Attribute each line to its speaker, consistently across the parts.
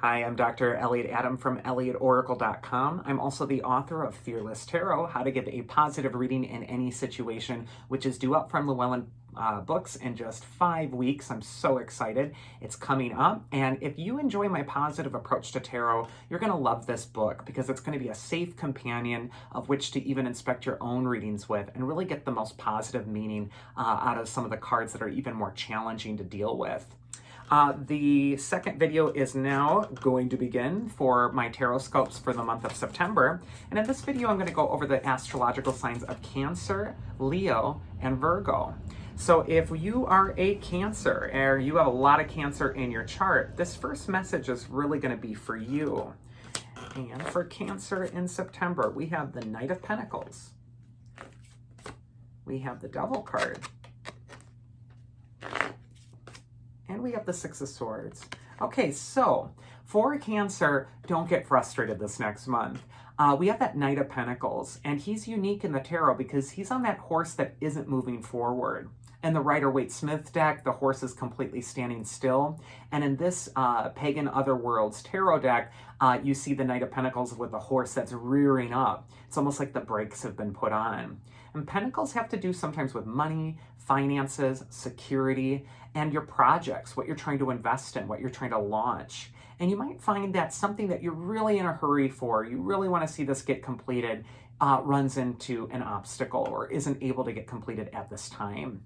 Speaker 1: Hi, I'm Dr. Elliot Adam from ElliotOracle.com. I'm also the author of Fearless Tarot, How to Get a Positive Reading in Any Situation, which is due out from Llewellyn Books in just 5 weeks. I'm so excited. It's coming up. And if you enjoy my positive approach to tarot, you're going to love this book because it's going to be a safe companion of which to even inspect your own readings with and really get the most positive meaning out of some of the cards that are even more challenging to deal with. The second video is now going to begin for my Tarotscopes for the month of September. And in this video, I'm going to go over the astrological signs of Cancer, Leo, and Virgo. So if you are a Cancer, or you have a lot of Cancer in your chart, this first message is really going to be for you. And for Cancer in September, we have the Knight of Pentacles. We have the Devil card. And we have the Six of Swords. Okay, so for Cancer, don't get frustrated this next month. We have that Knight of Pentacles, and he's unique in the tarot because he's on that horse that isn't moving forward. In the Rider-Waite-Smith deck, the horse is completely standing still. And in this Pagan Otherworlds tarot deck, you see the Knight of Pentacles with a horse that's rearing up. It's almost like the brakes have been put on. And Pentacles have to do sometimes with money, finances, security, and your projects, what you're trying to invest in, what you're trying to launch. And you might find that something that you're really in a hurry for, you really want to see this get completed, runs into an obstacle or isn't able to get completed at this time.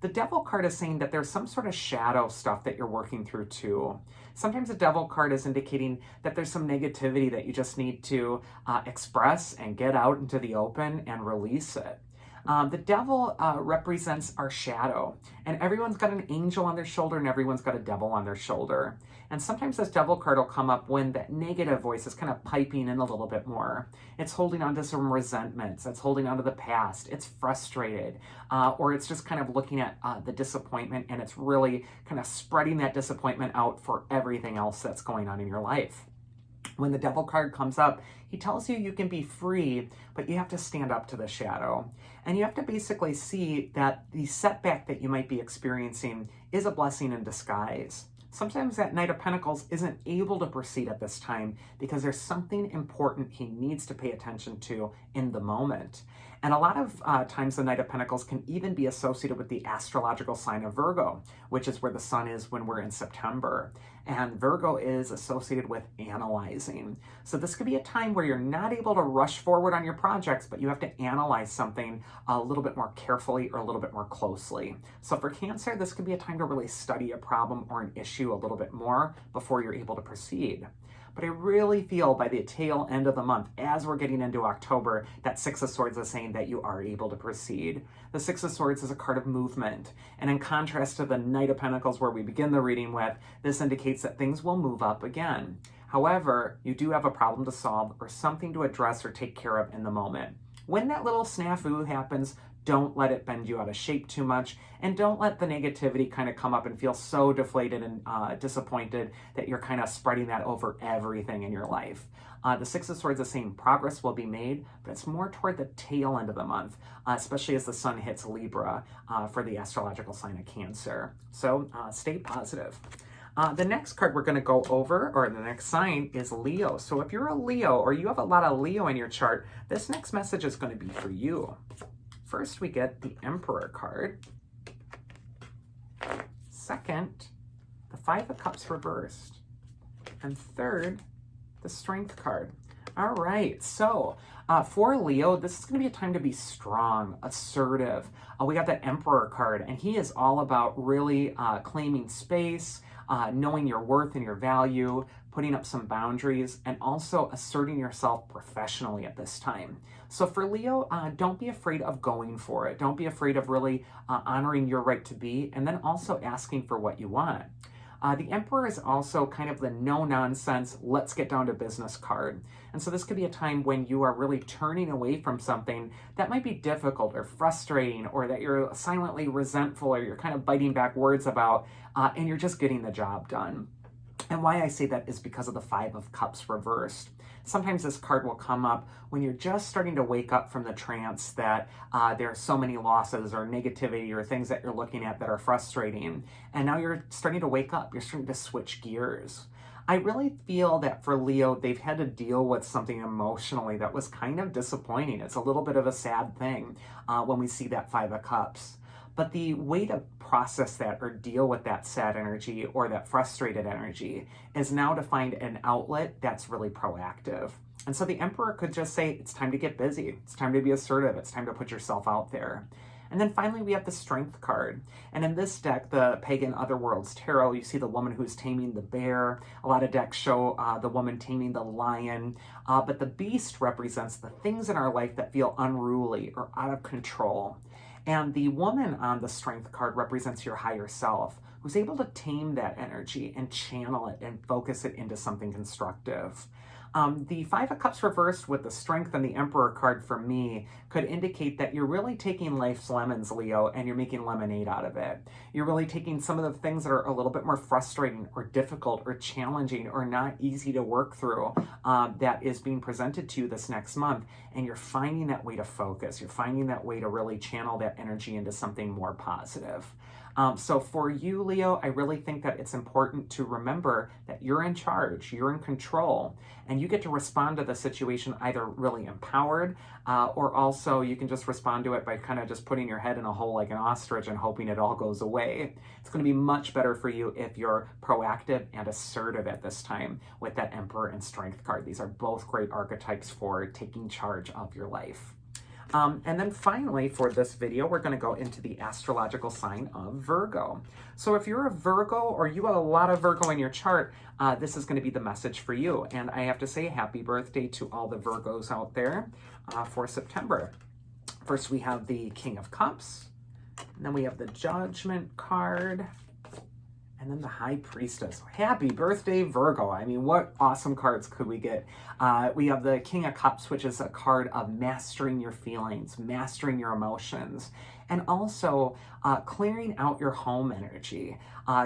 Speaker 1: The Devil card is saying that there's some sort of shadow stuff that you're working through too. Sometimes the Devil card is indicating that there's some negativity that you just need to express and get out into the open and release it. The Devil represents our shadow, and everyone's got an angel on their shoulder and everyone's got a devil on their shoulder. And sometimes this Devil card will come up when that negative voice is kind of piping in a little bit more. It's holding on to some resentments, it's holding on to the past, it's frustrated, or it's just kind of looking at the disappointment, and it's really kind of spreading that disappointment out for everything else that's going on in your life. When the Devil card comes up, he tells you can be free, but you have to stand up to the shadow. And you have to basically see that the setback that you might be experiencing is a blessing in disguise. Sometimes that Knight of Pentacles isn't able to proceed at this time because there's something important he needs to pay attention to in the moment. And a lot of times the Knight of Pentacles can even be associated with the astrological sign of Virgo, which is where the sun is when we're in September. And Virgo is associated with analyzing. So this could be a time where you're not able to rush forward on your projects, but you have to analyze something a little bit more carefully or a little bit more closely. So for Cancer, this could be a time to really study a problem or an issue a little bit more before you're able to proceed. But I really feel by the tail end of the month, as we're getting into October, that Six of Swords is saying that you are able to proceed. The Six of Swords is a card of movement. And in contrast to the Knight of Pentacles, where we begin the reading with, this indicates that things will move up again. However, you do have a problem to solve or something to address or take care of in the moment. When that little snafu happens, don't let it bend you out of shape too much, and don't let the negativity kind of come up and feel so deflated and disappointed that you're kind of spreading that over everything in your life. The Six of Swords is saying progress will be made, but it's more toward the tail end of the month, especially as the sun hits Libra for the astrological sign of Cancer. So stay positive. The next card we're going to go over, or the next sign, is Leo. So if you're a Leo or you have a lot of Leo in your chart, this next message is going to be for you. First, we get the Emperor card. Second, the Five of Cups reversed. And third, the Strength card. All right, so for Leo, this is going to be a time to be strong, assertive. We got that Emperor card, and he is all about really claiming space, knowing your worth and your value, putting up some boundaries, and also asserting yourself professionally at this time. So for Leo, don't be afraid of going for it. Don't be afraid of really honoring your right to be, and then also asking for what you want. The Emperor is also kind of the no-nonsense, let's get down to business card. And so this could be a time when you are really turning away from something that might be difficult or frustrating, or that you're silently resentful, or you're kind of biting back words about, and you're just getting the job done. And why I say that is because of the Five of Cups reversed. Sometimes this card will come up when you're just starting to wake up from the trance that there are so many losses or negativity or things that you're looking at that are frustrating. And now you're starting to wake up. You're starting to switch gears. I really feel that for Leo, they've had to deal with something emotionally that was kind of disappointing. It's a little bit of a sad thing when we see that Five of Cups. But the way to process that or deal with that sad energy or that frustrated energy is now to find an outlet that's really proactive. And so the Emperor could just say, it's time to get busy. It's time to be assertive. It's time to put yourself out there. And then finally, we have the Strength card. And in this deck, the Pagan Otherworlds Tarot, you see the woman who's taming the bear. A lot of decks show the woman taming the lion. But the beast represents the things in our life that feel unruly or out of control. And the woman on the Strength card represents your higher self, who's able to tame that energy and channel it and focus it into something constructive. The Five of Cups reversed with the Strength and the Emperor card for me could indicate that you're really taking life's lemons, Leo, and you're making lemonade out of it. You're really taking some of the things that are a little bit more frustrating or difficult or challenging or not easy to work through that is being presented to you this next month, and you're finding that way to focus. You're finding that way to really channel that energy into something more positive. So for you, Leo, I really think that it's important to remember that you're in charge, you're in control, and you get to respond to the situation either really empowered or also you can just respond to it by kind of just putting your head in a hole like an ostrich and hoping it all goes away. It's going to be much better for you if you're proactive and assertive at this time with that Emperor and Strength card. These are both great archetypes for taking charge of your life. And then finally, for this video, we're going to go into the astrological sign of Virgo. So if you're a Virgo or you have a lot of Virgo in your chart, this is going to be the message for you. And I have to say happy birthday to all the Virgos out there for September. First, we have the King of Cups. And then we have the Judgment card. And then the High Priestess. Happy birthday, Virgo. I mean, what awesome cards could we get? We have the King of Cups, which is a card of mastering your feelings, mastering your emotions, and also clearing out your home energy,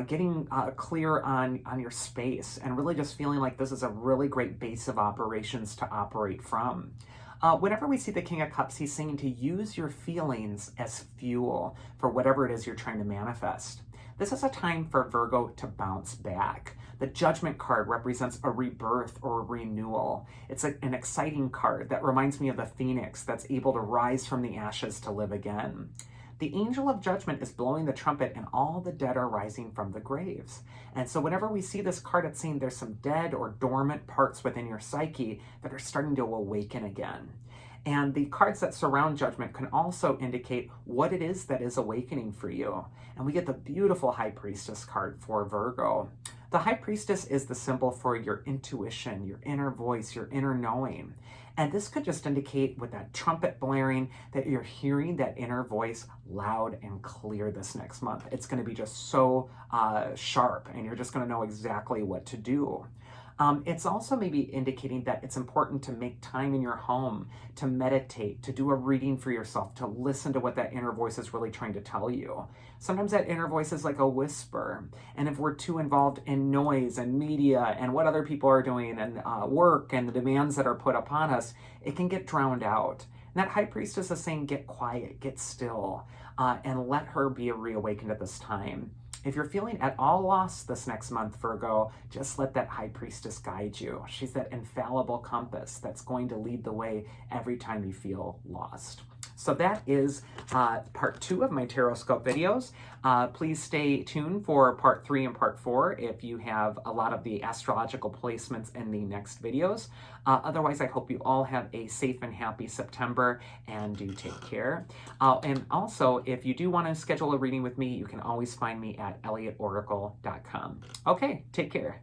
Speaker 1: getting clear on your space, and really just feeling like this is a really great base of operations to operate from. Whenever we see the King of Cups, he's saying to use your feelings as fuel for whatever it is you're trying to manifest. This is a time for Virgo to bounce back. The Judgment card represents a rebirth or a renewal. It's an exciting card that reminds me of the phoenix that's able to rise from the ashes to live again. The Angel of Judgment is blowing the trumpet and all the dead are rising from the graves. And so whenever we see this card, it's saying there's some dead or dormant parts within your psyche that are starting to awaken again. And the cards that surround Judgment can also indicate what it is that is awakening for you. And we get the beautiful High Priestess card for Virgo. The High Priestess is the symbol for your intuition, your inner voice, your inner knowing. And this could just indicate with that trumpet blaring that you're hearing that inner voice loud and clear this next month. It's going to be just so sharp and you're just going to know exactly what to do. It's also maybe indicating that it's important to make time in your home, to meditate, to do a reading for yourself, to listen to what that inner voice is really trying to tell you. Sometimes that inner voice is like a whisper. And if we're too involved in noise and media and what other people are doing and work and the demands that are put upon us, it can get drowned out. And that High Priestess is saying, get quiet, get still, and let her be reawakened at this time. If you're feeling at all lost this next month, Virgo, just let that High Priestess guide you. She's that infallible compass that's going to lead the way every time you feel lost. So that is part 2 of my Tarotscope videos. Please stay tuned for part 3 and part 4 if you have a lot of the astrological placements in the next videos. Otherwise, I hope you all have a safe and happy September and do take care. And also, if you do want to schedule a reading with me, you can always find me at elliotoracle.com. Okay, take care.